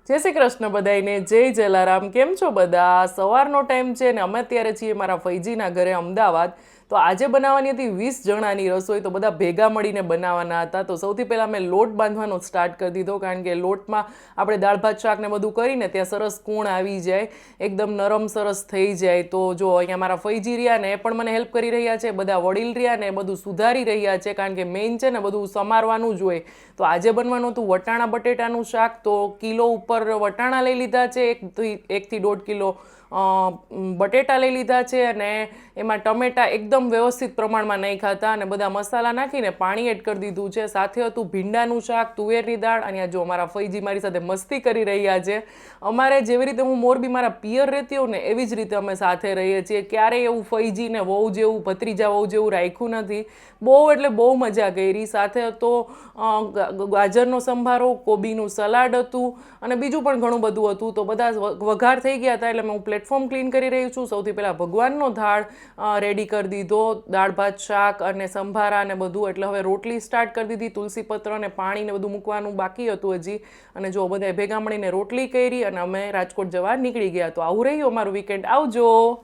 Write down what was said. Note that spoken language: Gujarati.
જય શ્રી કૃષ્ણ બધાઈને, જય જલારામ। કેમ છો બધા? સવારનો ટાઈમ છે ને અમે અત્યારે છીએ મારા ફૈજીના ઘરે અમદાવાદ। તો આજે બનાવવાની હતી 20 જણાની રસોઈ, તો બધા ભેગા મળીને બનાવવાના હતા। તો સૌથી પહેલાં મેં લોટ બાંધવાનો સ્ટાર્ટ કરી દીધો, કારણ કે લોટમાં આપણે દાળ ભાત શાક ને બધું કરીને ત્યાં સરસ કૂણ આવી જાય, એકદમ નરમ સરસ થઈ જાય। તો જો અહીંયા મારા ફૈજી રહ્યા ને એ પણ મને હેલ્પ કરી રહ્યા છે, બધા વડીલ રહ્યા ને એ બધું સુધારી રહ્યા છે, કારણ કે મેઇન છે ને બધું સમારવાનું જ હોય। તો આજે બનવાનું હતું વટાણા બટેટાનું શાક। તો કિલો ઉપર વટાણા લઈ લીધા છે, 1 થી 1.5 કિલો બટેટા લઈ લીધા છે, અને એમાં ટમેટા એકદમ વ્યવસ્થિત પ્રમાણમાં નાખ્યા હતા, અને બધા મસાલા નાખીને પાણી એડ કરી દીધું છે। સાથે હતું ભીંડાનું શાક, તુવેરની દાળ, અને જો મારા ફૈજી મારી સાથે મસ્તી કરી રહ્યા છે। અમારે જેવી રીતે હું મોરબી મારા પિયર રહેતી હોઉં ને એવી જ રીતે અમે સાથે રહીએ છીએ। ક્યારેય એવું ફૈજી ને વહુ જેવું, ભત્રીજા વહુ જેવું રાખ્યું નથી। બહુ એટલે બહુ મજા કરી। સાથે હતો ગાજરનો સંભારો, કોબીનું સલાડ હતું, અને બીજું પણ ઘણું બધું હતું। તો બધા વઘાર થઈ ગયા હતા એટલે હું પ્લેટફોર્મ ક્લીન કરી રહી છું। સૌથી પહેલાં ભગવાનનો થાળ રેડી કરી દીધો, દાળ ભાત શાક અને સંભારા ને બધું। એટલે હવે રોટલી સ્ટાર્ટ કરી દીધી, તુલસી પત્ર ને પાણી ને બધું મૂકવાનું બાકી હતું હજી। અને જો બધાએ ભેગા મળીને રોટલી કરી અને અમે રાજકોટ જવા નીકળી ગયા। તો આવું રહ્યું અમારું વીકેન્ડ। આવજો।